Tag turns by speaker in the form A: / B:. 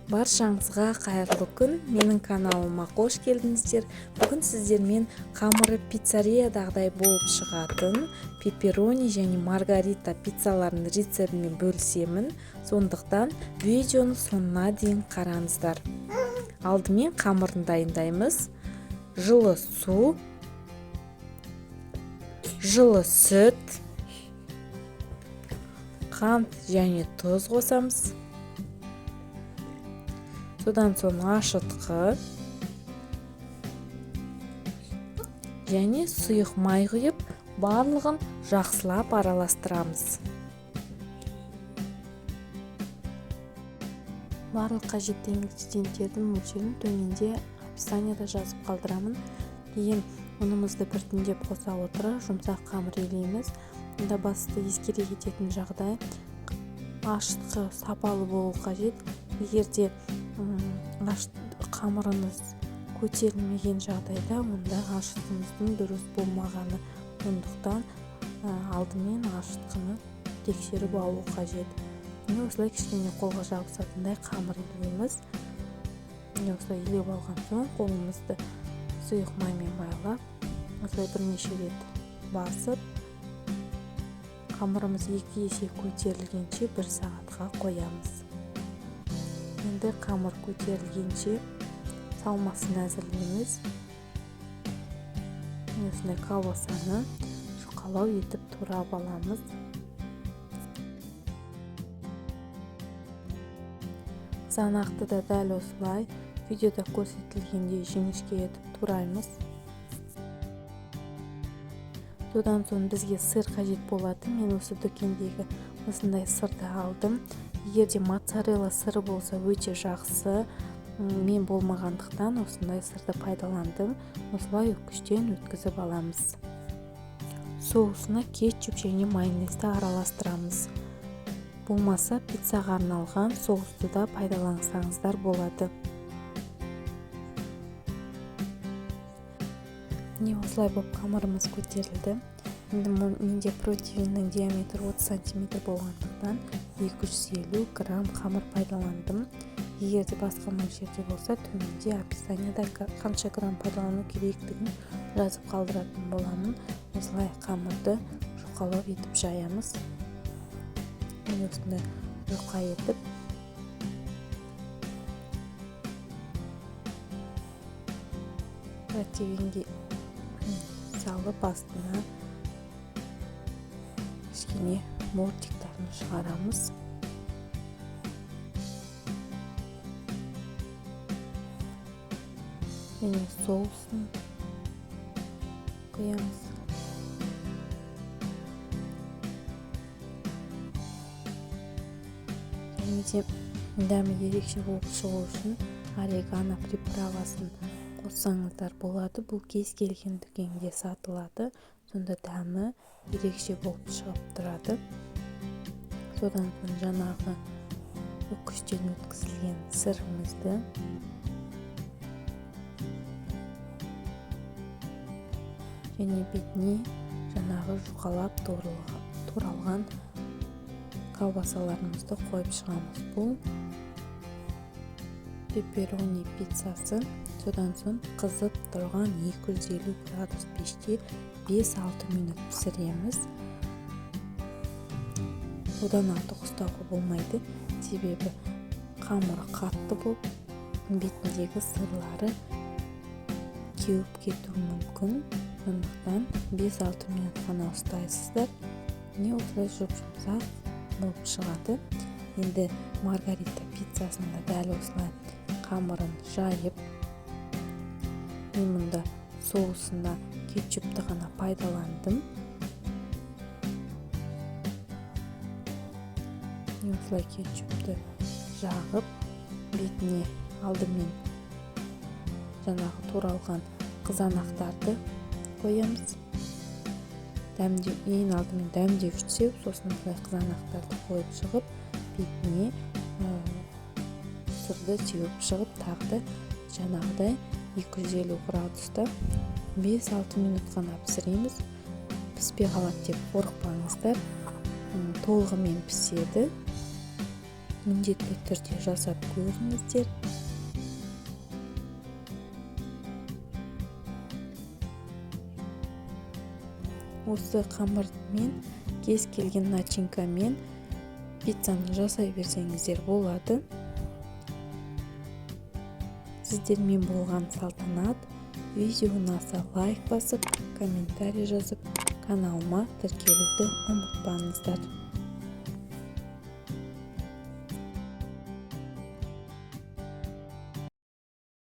A: Баршаңызға қайырлы күн. Менің каналыма қош келдіңіздер. Бүгін сіздермен қамыры пиццериядағыдай болып шығатын пепперони және маргарита пиццаларының рецептімен бөлісемін. Сондықтан видеоны соңына дейін қараңыздар. Алдымен қамырын дайындаймыз. Жылы су, жылы сүт, қант және тұз қосамыз. Содан соң ашытқы және сұйық май құйып, барлығын жақсылап араластырамыз. Барлық қажетті ингредиенттердің мөлшерін төменде описанияда жазып қалдырамын. Кейін ұнымызды біртіндеп қоса отыра жұмсақ қамыр илейміз. Мұнда басты ескере кететін жағдай, ашытқы сапалы болу қажет. Егерде қамырыңыз көтерілмеген жағдайда, онда ашытқымыздың дұрыс болмағаны. Сондықтан алдымен ашытқыны тексеріп алу қажет. Осылай кішкене қолға жабысатындай қамыр илейміз. Осылай илеп алған соң қолымызды сұйық маймен байлап, осылай бірнеше рет басып, қамырымыз 2 есе көтерілгенше 1 сағатқа қоямыз. Енді қамыр көтерілгенше салмасын әзірлейміз. Осындай колбасаны жұқалау етіп турап аламыз. Қызанақты да дәл осылай видеода көрсетілгендей жіңішке етіп тураймыз. Содан соң бізге сыр қажет болады. Мен осы дүкендегі осындай сырды алдым. Егерде моцарелла сыры болса өте жақсы. Мен болмағандықтан осындай сырды пайдаландым. Осылай үккіштен өткізіп аламыз. Соусына кетчуп және майонезді араластырамыз. Болмаса пиццаға арналған соусты да пайдалансаңыздар болады. Осылай болып қамырымыз көтерілді. Менде противеннің диаметрі 30 см болғандықтан 250 грамм қамыр пайдаландым. Егерде басқа мөлшерде болса, төменде описанияда қанша грамм пайдалану керектігін жазып қалдыратын боламын. Осылай қамырды жұқалау етіп жаямыз. Осындай жұқа етіп противенге салып астына кішкене мортиктарын шығарамыз. Және соусын құямыз. Және дәмі ерекше болып шығу үшін орегано приправасын қоссаңыздар болады. Бұл кез келген дүкенде сатылады. Сонда дәмі ерекше болып шығып тұрады. Содан соң жаңағы үккіштен өткізілген сырымызды және бетіне жаңағы жұқалап туралған колбасаларымызды қойып шығамыз. Бұл пепперони пиццасы. Содан соң қызып тұрған 250 градус пеште 5-6 минут пісіреміз. Одан артық ұстауға болмайды, себебі қамыры қатты болып, бетіндегі сырлары кеуіп кетуі мүмкін. Сондықтан 5-6 минут қана ұстайсыздар. Осылай жұмсақ болып шығады. Енді маргарита пиццасында дәл осылай қамырын жайып, мен мұнда соусында кетчупты ғана пайдаландым. Осылай кетчупты жағып, бетіне алдымен жаңағы туралған қызанақтарды қоямыз. Ең алдымен дәмдеуіш сеу, сосын осылай қызанақтарды қойып шығып, бетіне сырды сеуіп шығып, тағы жаңағыдай 250 градуста 5-6 минут қана пісіреміз. Піспей қалады деп қорықпаңыздар. Толығымен піседі. міндетті түрде жасап көріңіздер. Осы қамырмен кез келген начинкамен пиццаны жасай берсеңіздер болады. Сіздермен болған Салтанат. Видео ұнаса лайк басып, комментарий жазып, каналыма тіркелуді ұмытпаңыздар.